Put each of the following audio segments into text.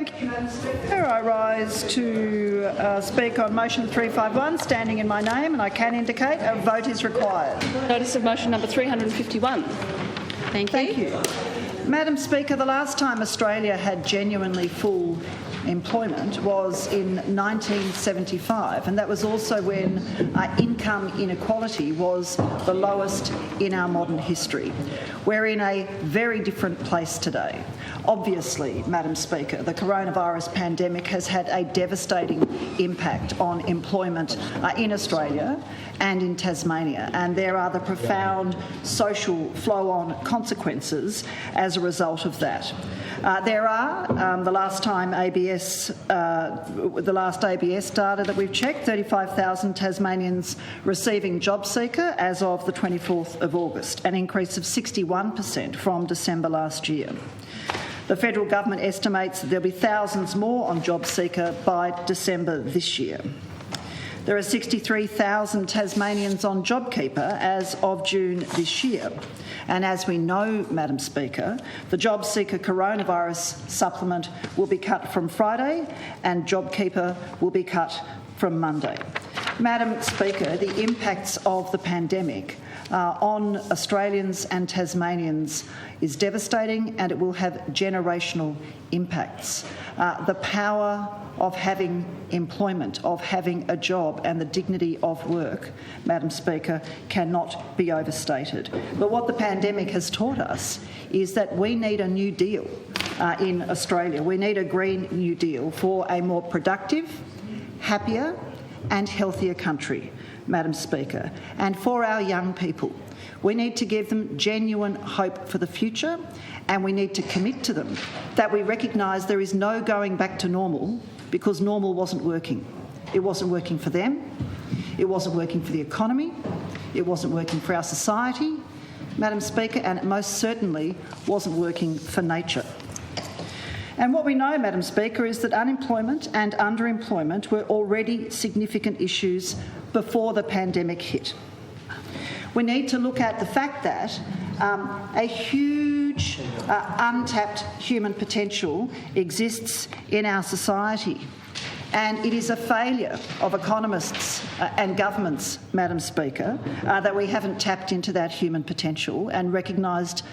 Thank you, Madam Speaker. I rise to speak on motion 351, standing in my name, and I can indicate a vote is required. Notice of motion number 351. Thank you. Madam Speaker, the last time Australia had genuinely full employment was in 1975, and that was also when income inequality was the lowest in our modern history. We're in a very different place today. Obviously, Madam Speaker, the coronavirus pandemic has had a devastating impact on employment in Australia and in Tasmania, and there are the profound social flow-on consequences as a result of that. There are, the last ABS data that we've checked, 35,000 Tasmanians receiving JobSeeker as of the 24th of August, an increase of 61% from December last year. The federal government estimates that there'll be thousands more on JobSeeker by December this year. There are 63,000 Tasmanians on JobKeeper as of June this year. And as we know, Madam Speaker, the JobSeeker coronavirus supplement will be cut from Friday and JobKeeper will be cut from Monday. Madam Speaker, the impacts of the pandemic on Australians and Tasmanians is devastating, and it will have generational impacts. The power of having employment, of having a job, and the dignity of work, Madam Speaker, cannot be overstated. But what the pandemic has taught us is that we need a new deal in Australia. We need a Green New Deal for a more productive, happier and healthier country, Madam Speaker. And for our young people, we need to give them genuine hope for the future, and we need to commit to them that we recognise there is no going back to normal because normal wasn't working. It wasn't working for them, it wasn't working for the economy, it wasn't working for our society, Madam Speaker, and it most certainly wasn't working for nature. And what we know, Madam Speaker, is that unemployment and underemployment were already significant issues before the pandemic hit. We need to look at the fact that a huge untapped human potential exists in our society. And it is a failure of economists and governments, Madam Speaker, that we haven't tapped into that human potential and recognised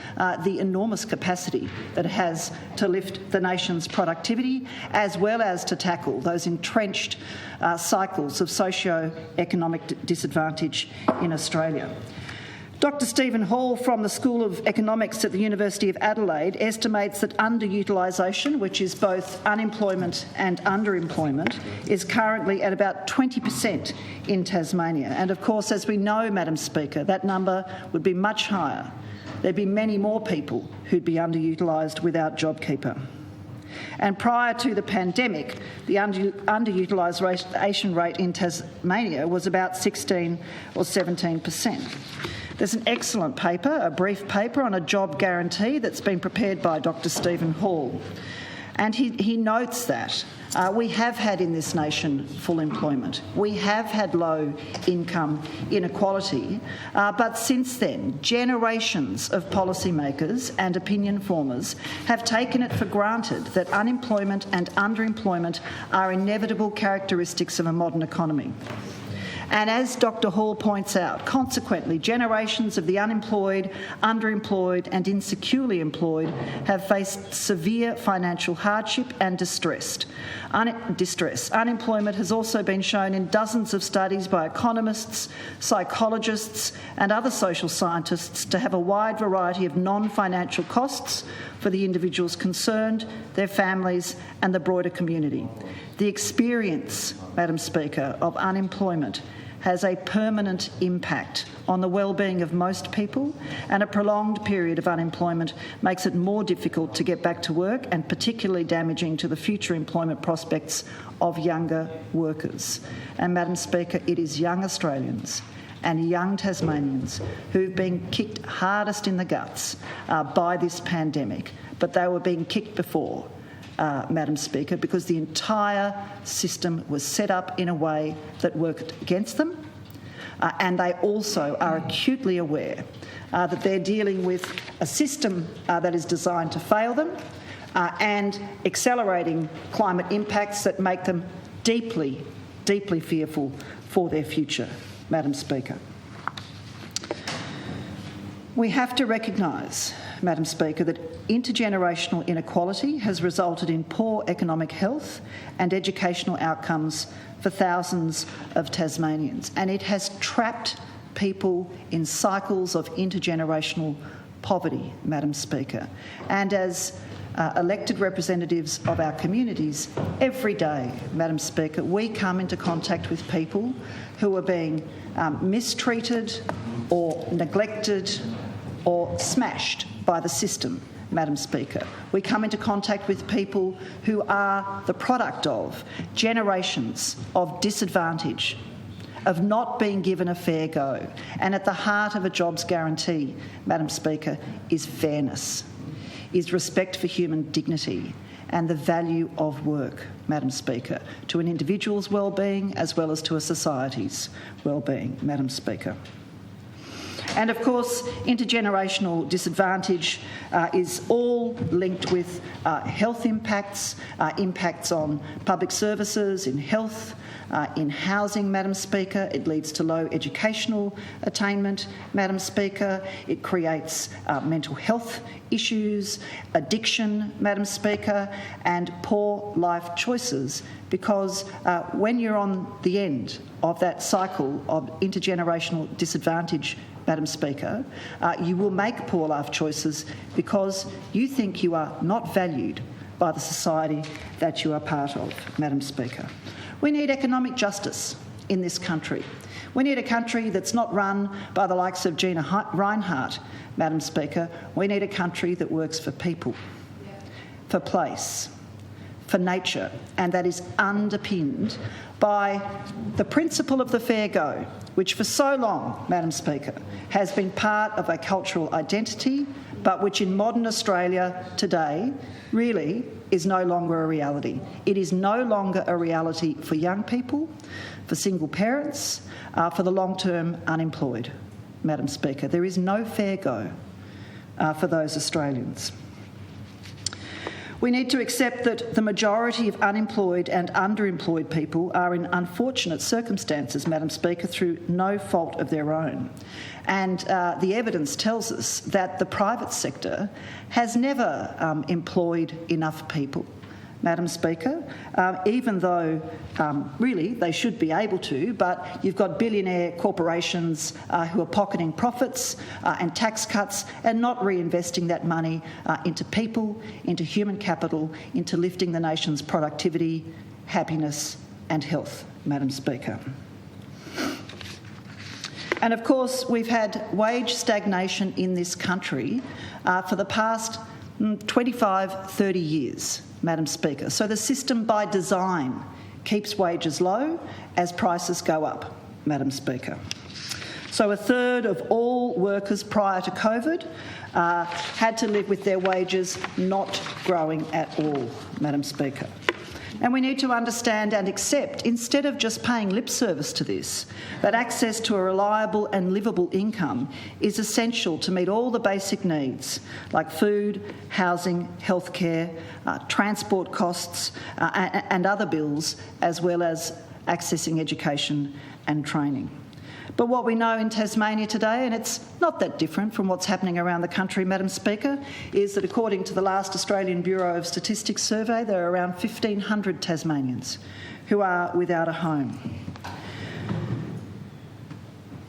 the enormous capacity that it has to lift the nation's productivity, as well as to tackle those entrenched cycles of socio-economic disadvantage in Australia. Dr Stephen Hall from the School of Economics at the University of Adelaide estimates that underutilisation, which is both unemployment and underemployment, is currently at about 20% in Tasmania. And of course, as we know, Madam Speaker, that number would be much higher. There'd be many more people who'd be underutilised without JobKeeper. And prior to the pandemic, the underutilisation rate in Tasmania was about 16 or 17%. There's an excellent paper, a brief paper on a job guarantee that's been prepared by Dr Stephen Hall. And he notes that we have had in this nation full employment. We have had low income inequality. But since then, generations of policymakers and opinion formers have taken it for granted that unemployment and underemployment are inevitable characteristics of a modern economy. And as Dr Hall points out, consequently, generations of the unemployed, underemployed and insecurely employed have faced severe financial hardship and distress. Unemployment has also been shown in dozens of studies by economists, psychologists and other social scientists to have a wide variety of non-financial costs for the individuals concerned, their families and the broader community. The experience, Madam Speaker, of unemployment has a permanent impact on the well-being of most people, and a prolonged period of unemployment makes it more difficult to get back to work and particularly damaging to the future employment prospects of younger workers. And Madam Speaker, it is young Australians and young Tasmanians who've been kicked hardest in the guts by this pandemic, but they were being kicked before. Madam Speaker, because the entire system was set up in a way that worked against them, and they also are acutely aware that they're dealing with a system that is designed to fail them, and accelerating climate impacts that make them deeply, deeply fearful for their future, Madam Speaker. We have to recognise, Madam Speaker, that intergenerational inequality has resulted in poor economic health and educational outcomes for thousands of Tasmanians, and it has trapped people in cycles of intergenerational poverty, Madam Speaker. And as elected representatives of our communities, every day, Madam Speaker, we come into contact with people who are being mistreated or neglected or smashed by the system, Madam Speaker. We come into contact with people who are the product of generations of disadvantage, of not being given a fair go. And at the heart of a jobs guarantee, Madam Speaker, is fairness, is respect for human dignity and the value of work, Madam Speaker, to an individual's well-being as well as to a society's well-being, Madam Speaker. And of course, intergenerational disadvantage is all linked with health impacts, impacts on public services, in health, in housing, Madam Speaker. It leads to low educational attainment, Madam Speaker. It creates mental health issues, addiction, Madam Speaker, and poor life choices, because when you're on the end of that cycle of intergenerational disadvantage, Madam Speaker, you will make poor life choices because you think you are not valued by the society that you are part of, Madam Speaker. We need economic justice in this country. We need a country that's not run by the likes of Gina Rinehart, Madam Speaker. We need a country that works for people, for place, for nature, and that is underpinned by the principle of the fair go, which for so long, Madam Speaker, has been part of a cultural identity, but which in modern Australia today really is no longer a reality. It is no longer a reality for young people, for single parents, for the long-term unemployed, Madam Speaker. There is no fair go for those Australians. We need to accept that the majority of unemployed and underemployed people are in unfortunate circumstances, Madam Speaker, through no fault of their own. And the evidence tells us that the private sector has never employed enough people, Madam Speaker, even though really they should be able to, but you've got billionaire corporations who are pocketing profits and tax cuts and not reinvesting that money into people, into human capital, into lifting the nation's productivity, happiness and health, Madam Speaker. And of course, we've had wage stagnation in this country for the past 25, 30 years, Madam Speaker. So the system by design keeps wages low as prices go up, Madam Speaker. So a third of all workers prior to COVID had to live with their wages not growing at all, Madam Speaker. And we need to understand and accept, instead of just paying lip service to this, that access to a reliable and livable income is essential to meet all the basic needs like food, housing, healthcare, transport costs and other bills, as well as accessing education and training. But what we know in Tasmania today, and it's not that different from what's happening around the country, Madam Speaker, is that according to the last Australian Bureau of Statistics survey, there are around 1,500 Tasmanians who are without a home.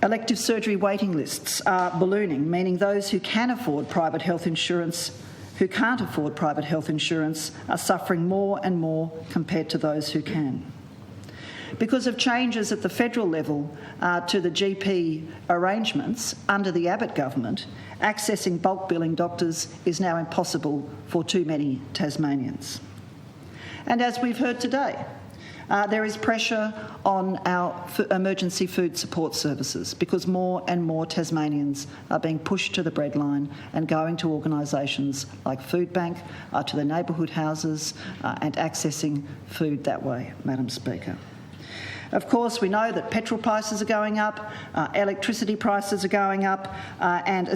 Elective surgery waiting lists are ballooning, meaning those who can afford private health insurance, who can't afford private health insurance, are suffering more and more compared to those who can. Because of changes at the federal level to the GP arrangements under the Abbott government, accessing bulk billing doctors is now impossible for too many Tasmanians. And as we've heard today, there is pressure on our emergency food support services because more and more Tasmanians are being pushed to the breadline and going to organisations like Food Bank, to the neighbourhood houses and accessing food that way, Madam Speaker. Of course, we know that petrol prices are going up, electricity prices are going up, and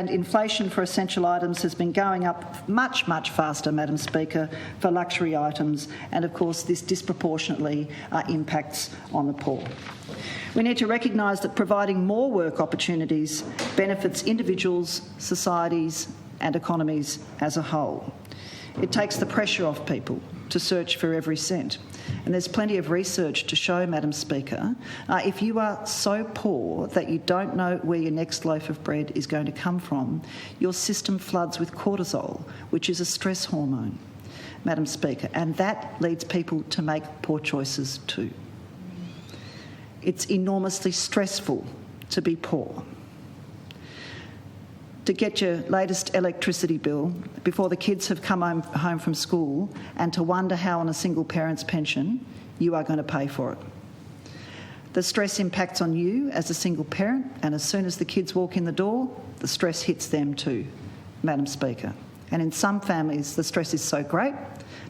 inflation for essential items has been going up much, much faster, Madam Speaker, for luxury items, and of course this disproportionately impacts on the poor. We need to recognise that providing more work opportunities benefits individuals, societies and economies as a whole. It takes the pressure off people to search for every cent. And there's plenty of research to show, Madam Speaker, if you are so poor that you don't know where your next loaf of bread is going to come from, your system floods with cortisol, which is a stress hormone, Madam Speaker, and that leads people to make poor choices too. It's enormously stressful to be poor. To get your latest electricity bill before the kids have come home from school and to wonder how on a single parent's pension you are going to pay for it. The stress impacts on you as a single parent, and as soon as the kids walk in the door, the stress hits them too, Madam Speaker. And in some families, the stress is so great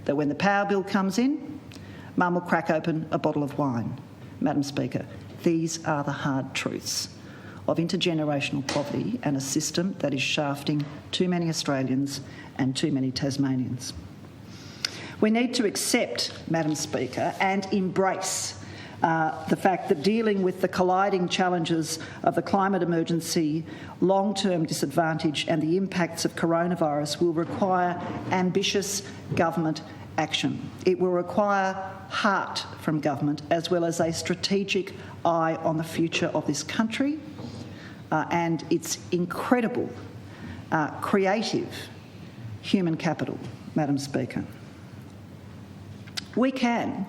that when the power bill comes in, Mum will crack open a bottle of wine, Madam Speaker. These are the hard truths of intergenerational poverty and a system that is shafting too many Australians and too many Tasmanians. We need to accept, Madam Speaker, and embrace the fact that dealing with the colliding challenges of the climate emergency, long-term disadvantage and the impacts of coronavirus will require ambitious government action. It will require heart from government as well as a strategic eye on the future of this country and its incredible, creative human capital, Madam Speaker. We can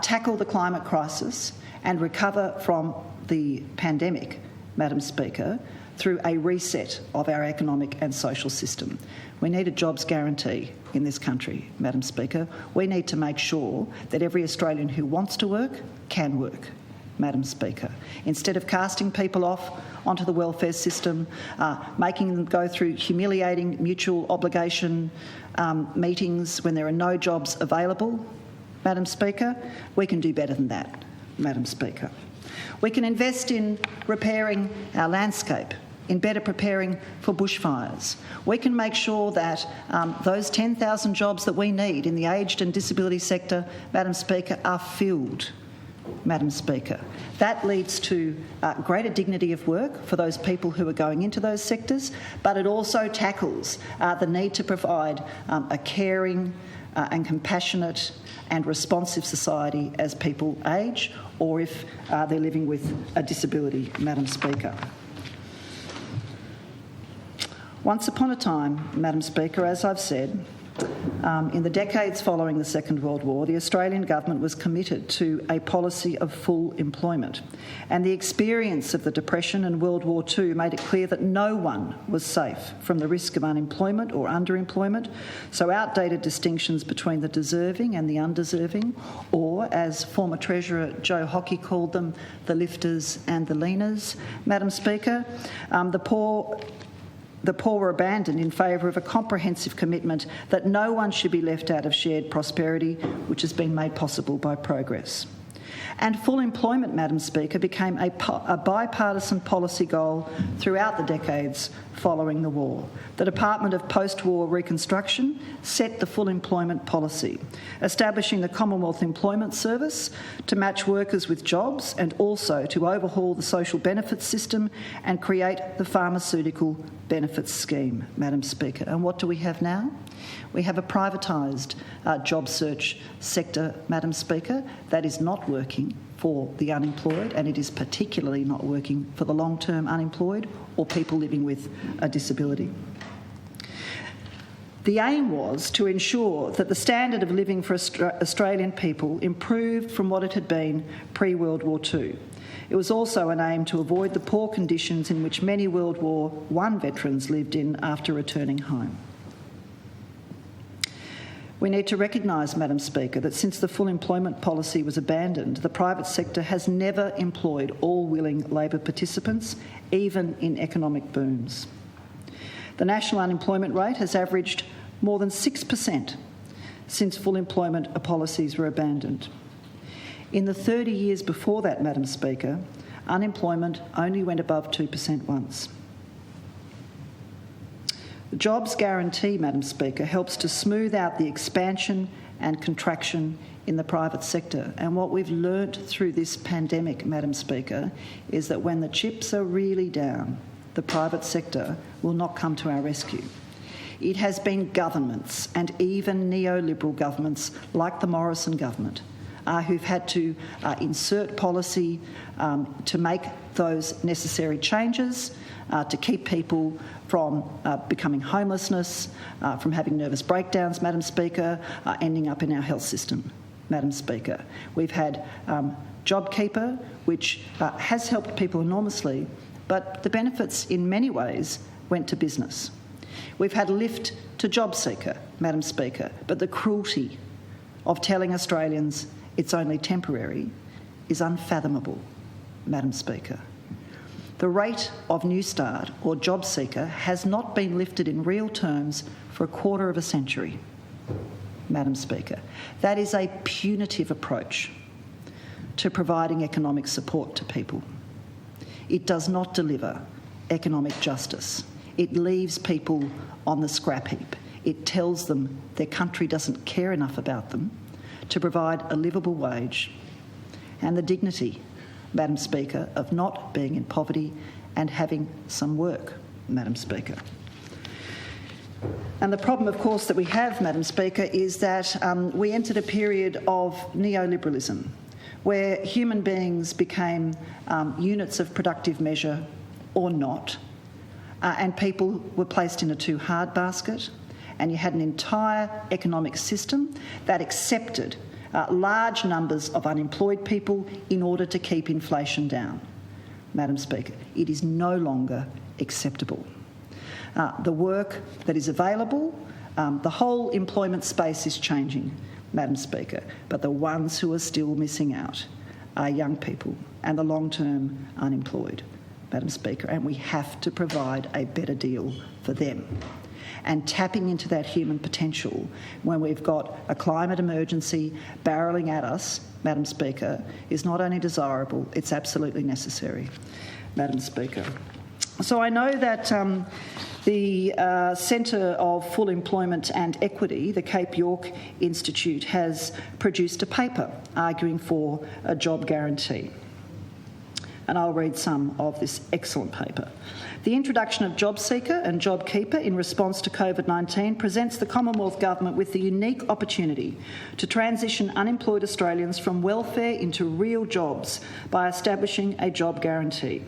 tackle the climate crisis and recover from the pandemic, Madam Speaker, through a reset of our economic and social system. We need a jobs guarantee in this country, Madam Speaker. We need to make sure that every Australian who wants to work can work, Madam Speaker. Instead of casting people off onto the welfare system, making them go through humiliating mutual obligation meetings when there are no jobs available, Madam Speaker, we can do better than that, Madam Speaker. We can invest in repairing our landscape, in better preparing for bushfires. We can make sure that those 10,000 jobs that we need in the aged and disability sector, Madam Speaker, are filled, Madam Speaker. That leads to greater dignity of work for those people who are going into those sectors, but it also tackles the need to provide a caring and compassionate and responsive society as people age or if they're living with a disability, Madam Speaker. Once upon a time, Madam Speaker, as I've said, in the decades following the Second World War, the Australian government was committed to a policy of full employment, and the experience of the Depression and World War II made it clear that no one was safe from the risk of unemployment or underemployment, so outdated distinctions between the deserving and the undeserving, or as former Treasurer Joe Hockey called them, the lifters and the leaners, Madam Speaker, the poor were abandoned in favour of a comprehensive commitment that no one should be left out of shared prosperity, which has been made possible by progress. And full employment, Madam Speaker, became a bipartisan policy goal throughout the decades following the war. The Department of Post-War Reconstruction set the full employment policy, establishing the Commonwealth Employment Service to match workers with jobs and also to overhaul the social benefits system and create the pharmaceutical benefits scheme, Madam Speaker. And what do we have now? We have a privatised job search sector, Madam Speaker, that is not working for the unemployed, and it is particularly not working for the long-term unemployed or people living with a disability. The aim was to ensure that the standard of living for Australian people improved from what it had been pre-World War II. It was also an aim to avoid the poor conditions in which many World War I veterans lived in after returning home. We need to recognise, Madam Speaker, that since the full employment policy was abandoned, the private sector has never employed all willing labour participants, even in economic booms. The national unemployment rate has averaged more than 6% since full employment policies were abandoned. In the 30 years before that, Madam Speaker, unemployment only went above 2% once. The Jobs Guarantee, Madam Speaker, helps to smooth out the expansion and contraction in the private sector. And what we've learnt through this pandemic, Madam Speaker, is that when the chips are really down, the private sector will not come to our rescue. It has been governments, and even neoliberal governments like the Morrison government, who've had to insert policy to make those necessary changes to keep people from becoming homelessness, from having nervous breakdowns, Madam Speaker, ending up in our health system, Madam Speaker. We've had JobKeeper, which has helped people enormously, but the benefits in many ways went to business. We've had Lift to JobSeeker, Madam Speaker, but the cruelty of telling Australians it's only temporary is unfathomable, Madam Speaker. The rate of New Start or JobSeeker has not been lifted in real terms for a quarter of a century, Madam Speaker. That is a punitive approach to providing economic support to people. It does not deliver economic justice. It leaves people on the scrap heap. It tells them their country doesn't care enough about them to provide a livable wage and the dignity, Madam Speaker, of not being in poverty and having some work, Madam Speaker. And the problem, of course, that we have, Madam Speaker, is that we entered a period of neoliberalism where human beings became units of productive measure or not, and people were placed in a too hard basket, and you had an entire economic system that accepted large numbers of unemployed people in order to keep inflation down. Madam Speaker, it is no longer acceptable. The work that is available, the whole employment space is changing, Madam Speaker, but the ones who are still missing out are young people and the long-term unemployed, Madam Speaker, and we have to provide a better deal for them. And tapping into that human potential when we've got a climate emergency barrelling at us, Madam Speaker, is not only desirable, it's absolutely necessary, Madam Speaker. So I know that the Centre of Full Employment and Equity, the Cape York Institute, has produced a paper arguing for a job guarantee. And I'll read some of this excellent paper. The introduction of JobSeeker and JobKeeper in response to COVID-19 presents the Commonwealth Government with the unique opportunity to transition unemployed Australians from welfare into real jobs by establishing a job guarantee.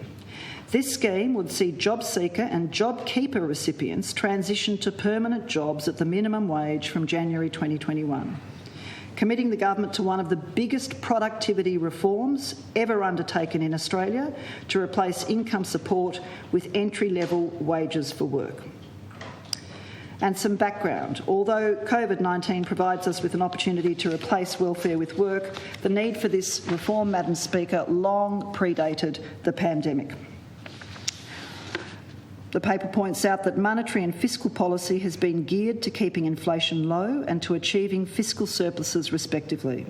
This scheme would see JobSeeker and JobKeeper recipients transition to permanent jobs at the minimum wage from January 2021. Committing the government to one of the biggest productivity reforms ever undertaken in Australia to replace income support with entry-level wages for work. And some background. Although COVID-19 provides us with an opportunity to replace welfare with work, the need for this reform, Madam Speaker, long predated the pandemic. The paper points out that monetary and fiscal policy has been geared to keeping inflation low and to achieving fiscal surpluses respectively.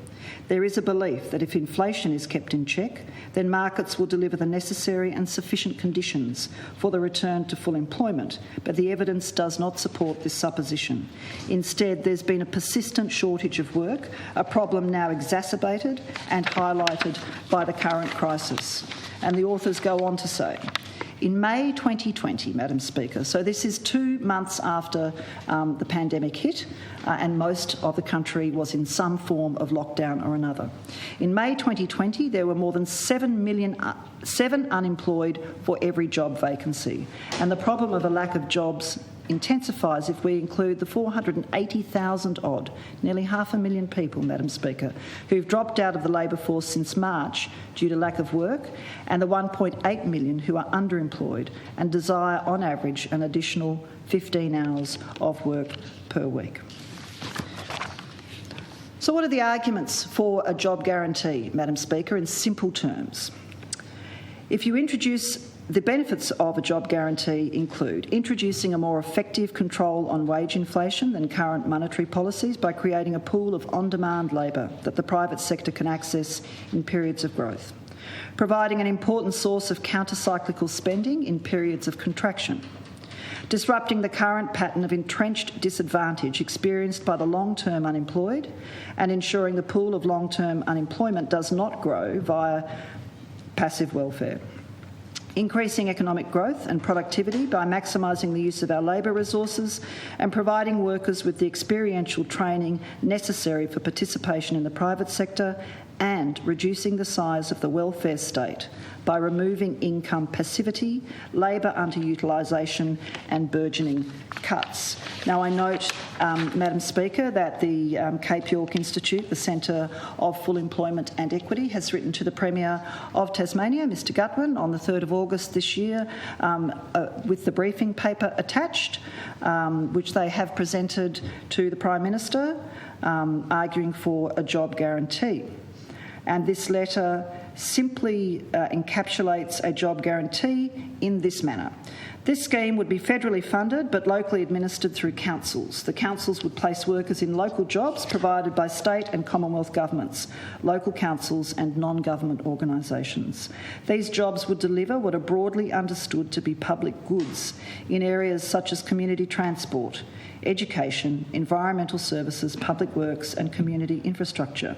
There is a belief that if inflation is kept in check, then markets will deliver the necessary and sufficient conditions for the return to full employment, but the evidence does not support this supposition. Instead, there's been a persistent shortage of work, a problem now exacerbated and highlighted by the current crisis. And the authors go on to say, in May 2020, Madam Speaker, so this is 2 months after the pandemic hit and most of the country was in some form of lockdown or another. In May 2020, there were more than 7 unemployed for every job vacancy. And the problem of a lack of jobs intensifies if we include the 480,000 odd, nearly 500,000 people, Madam Speaker, who've dropped out of the labour force since March due to lack of work, and the 1.8 million who are underemployed and desire, on average, an additional 15 hours of work per week. So what are the arguments for a job guarantee, Madam Speaker, in simple terms? If you introduce The benefits of a job guarantee include introducing a more effective control on wage inflation than current monetary policies by creating a pool of on-demand labour that the private sector can access in periods of growth, providing an important source of counter-cyclical spending in periods of contraction, disrupting the current pattern of entrenched disadvantage experienced by the long-term unemployed and ensuring the pool of long-term unemployment does not grow via passive welfare. Increasing economic growth and productivity by maximising the use of our labour resources and providing workers with the experiential training necessary for participation in the private sector, and reducing the size of the welfare state by removing income passivity, labour underutilisation and burgeoning cuts. Now, I note, Madam Speaker, that the Cape York Institute, the Centre of Full Employment and Equity, has written to the Premier of Tasmania, Mr Gutwin, on the 3rd of August this year with the briefing paper attached, which they have presented to the Prime Minister, arguing for a job guarantee. And this letter simply encapsulates a job guarantee in this manner. This scheme would be federally funded but locally administered through councils. The councils would place workers in local jobs provided by state and Commonwealth governments, local councils and non-government organisations. These jobs would deliver what are broadly understood to be public goods in areas such as community transport, education, environmental services, public works and community infrastructure.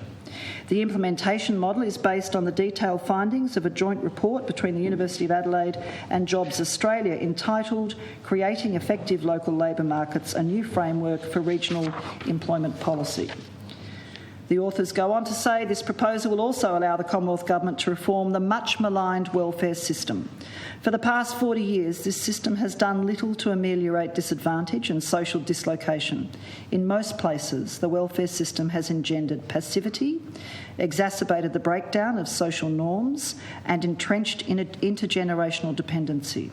The implementation model is based on the detailed findings of a joint report between the University of Adelaide and Jobs Australia entitled Creating Effective Local Labour Markets, a New Framework for Regional Employment Policy. The authors go on to say this proposal will also allow the Commonwealth Government to reform the much maligned welfare system. For the past 40 years, this system has done little to ameliorate disadvantage and social dislocation. In most places, the welfare system has engendered passivity, exacerbated the breakdown of social norms, and entrenched in intergenerational dependency.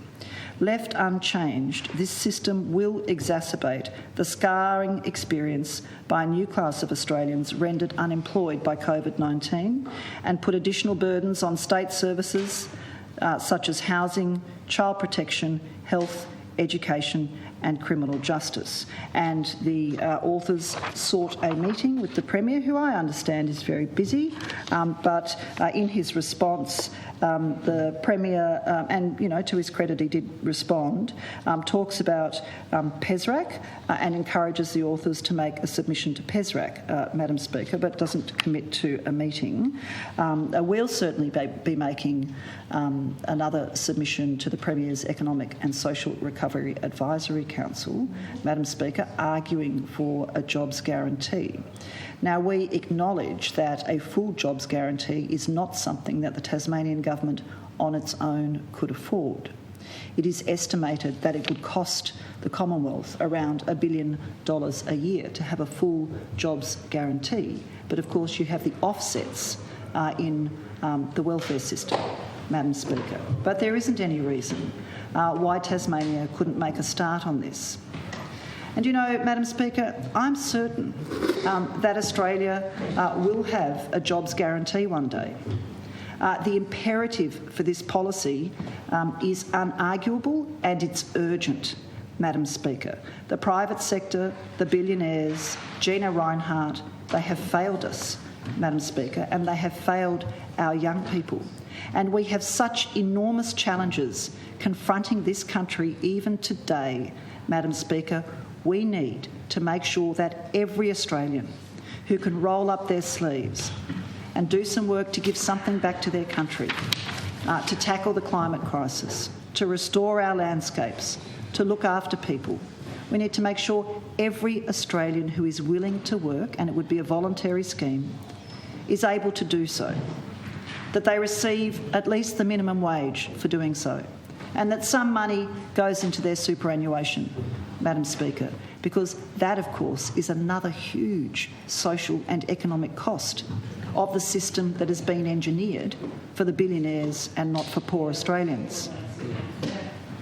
Left unchanged, this system will exacerbate the scarring experience by a new class of Australians rendered unemployed by COVID-19 and put additional burdens on state services such as housing, child protection, health, education and criminal justice. And the authors sought a meeting with the Premier, who I understand is very busy, but in his response, the Premier, and to his credit he did respond, talks about PESRAC and encourages the authors to make a submission to PESRAC, Madam Speaker, but doesn't commit to a meeting. We'll certainly be making another submission to the Premier's Economic and Social Recovery Advisory Council, Madam Speaker, arguing for a jobs guarantee. Now, we acknowledge that a full jobs guarantee is not something that the Tasmanian Government on its own could afford. It is estimated that it would cost the Commonwealth around $1 billion a year to have a full jobs guarantee. But of course you have the offsets in the welfare system, Madam Speaker. But there isn't any reason why Tasmania couldn't make a start on this. And Madam Speaker, I'm certain that Australia will have a jobs guarantee one day. The imperative for this policy is unarguable and it's urgent, Madam Speaker. The private sector, the billionaires, Gina Rinehart, they have failed us, Madam Speaker, and they have failed our young people. And we have such enormous challenges confronting this country even today, Madam Speaker. We need to make sure that every Australian who can roll up their sleeves and do some work to give something back to their country, to tackle the climate crisis, to restore our landscapes, to look after people. We need to make sure every Australian who is willing to work, and it would be a voluntary scheme, is able to do so, that they receive at least the minimum wage for doing so, and that some money goes into their superannuation, Madam Speaker, because that, of course, is another huge social and economic cost of the system that has been engineered for the billionaires and not for poor Australians.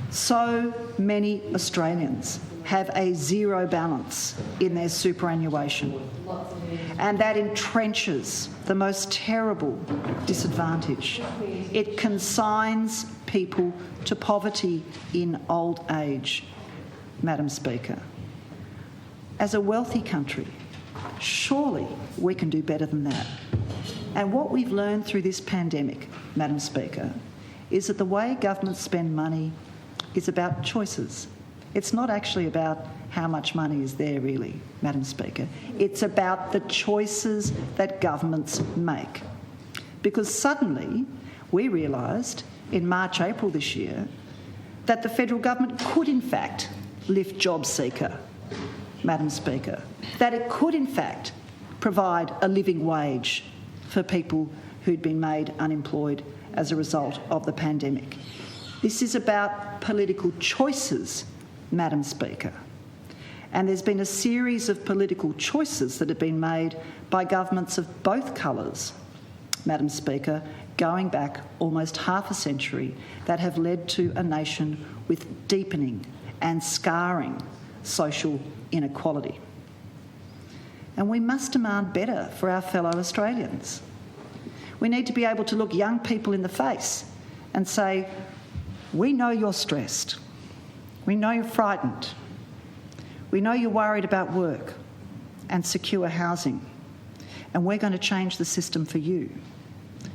So many Australians have a zero balance in their superannuation. and that entrenches the most terrible disadvantage. It consigns people to poverty in old age, Madam Speaker. As a wealthy country, surely we can do better than that. And what we've learned through this pandemic, Madam Speaker, is that the way governments spend money is about choices. It's not actually about how much money is there, really, Madam Speaker. It's about the choices that governments make. Because suddenly we realised in March, April this year that the federal government could in fact lift JobSeeker, Madam Speaker, that it could in fact provide a living wage for people who'd been made unemployed as a result of the pandemic. This is about political choices, Madam Speaker. And there's been a series of political choices that have been made by governments of both colours, Madam Speaker, going back almost half a century, that have led to a nation with deepening and scarring social inequality. And we must demand better for our fellow Australians. We need to be able to look young people in the face and say, we know you're stressed. We know you're frightened. We know you're worried about work and secure housing. And we're going to change the system for you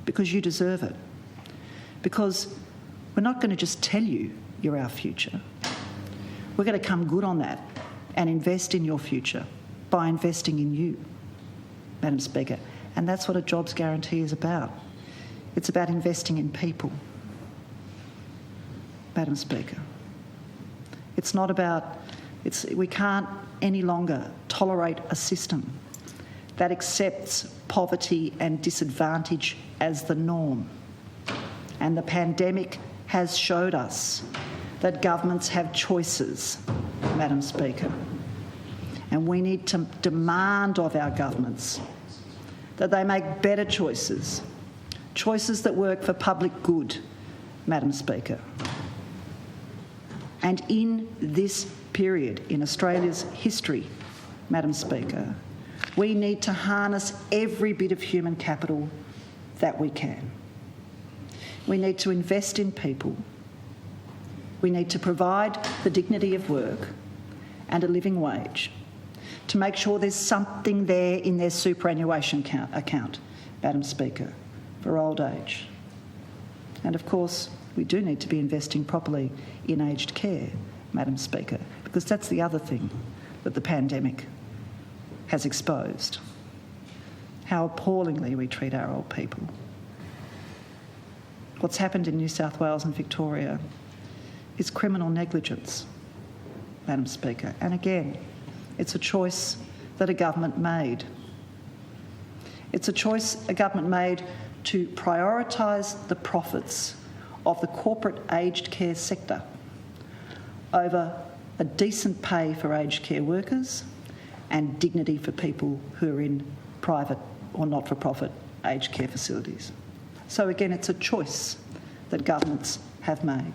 because you deserve it. Because we're not going to just tell you you're our future. We're going to come good on that and invest in your future by investing in you, Madam Speaker. And that's what a jobs guarantee is about. It's about investing in people, Madam Speaker. It's not about... we can't any longer tolerate a system that accepts poverty and disadvantage as the norm. And the pandemic has showed us that governments have choices, Madam Speaker. And we need to demand of our governments that they make better choices, choices that work for public good, Madam Speaker. And in this period in Australia's history, Madam Speaker, we need to harness every bit of human capital that we can. We need to invest in people. We need to provide the dignity of work and a living wage to make sure there's something there in their superannuation account, Madam Speaker, for old age. And of course, we do need to be investing properly in aged care, Madam Speaker, because that's the other thing that the pandemic has exposed, how appallingly we treat our old people. What's happened in New South Wales and Victoria is criminal negligence, Madam Speaker. And again, it's a choice that a government made. It's a choice a government made to prioritise the profits of the corporate aged care sector over a decent pay for aged care workers and dignity for people who are in private or not-for-profit aged care facilities. So again, it's a choice that governments have made.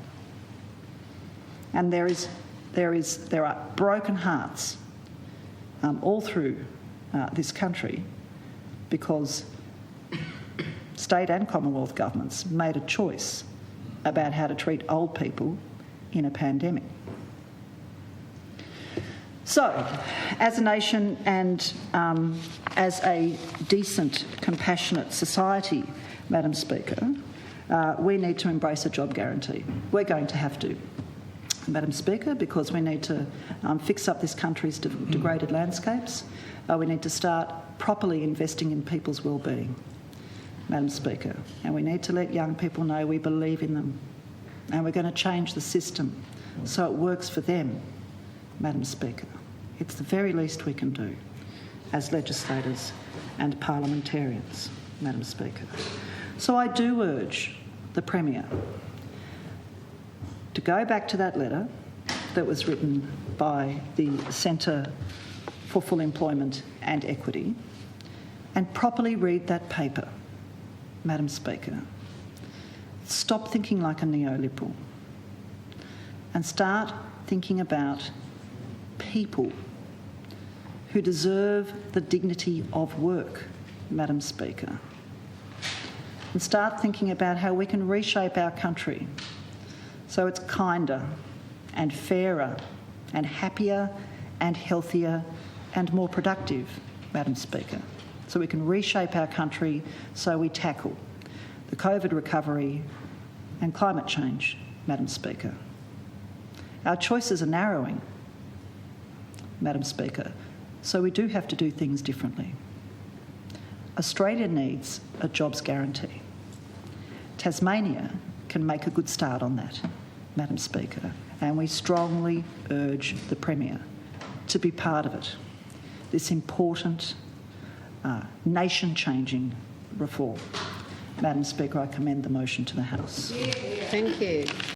And there are broken hearts all through this country because state and Commonwealth governments made a choice about how to treat old people in a pandemic. So, as a nation and as a decent, compassionate society, Madam Speaker, we need to embrace a job guarantee. We're going to have to, Madam Speaker, because we need to fix up this country's degraded landscapes. We need to start properly investing in people's well-being, Madam Speaker, and we need to let young people know we believe in them and we're going to change the system so it works for them, Madam Speaker. It's the very least we can do as legislators and parliamentarians, Madam Speaker. So I do urge the Premier to go back to that letter that was written by the Centre for Full Employment and Equity and properly read that paper, Madam Speaker. Stop thinking like a neoliberal and start thinking about people who deserve the dignity of work, Madam Speaker. And start thinking about how we can reshape our country so it's kinder and fairer and happier and healthier and more productive, Madam Speaker. So we can reshape our country so we tackle the COVID recovery and climate change, Madam Speaker. Our choices are narrowing, Madam Speaker, so we do have to do things differently. Australia needs a jobs guarantee. Tasmania can make a good start on that, Madam Speaker, and we strongly urge the Premier to be part of it, this important, nation-changing reform. Madam Speaker, I commend the motion to the House. Thank you.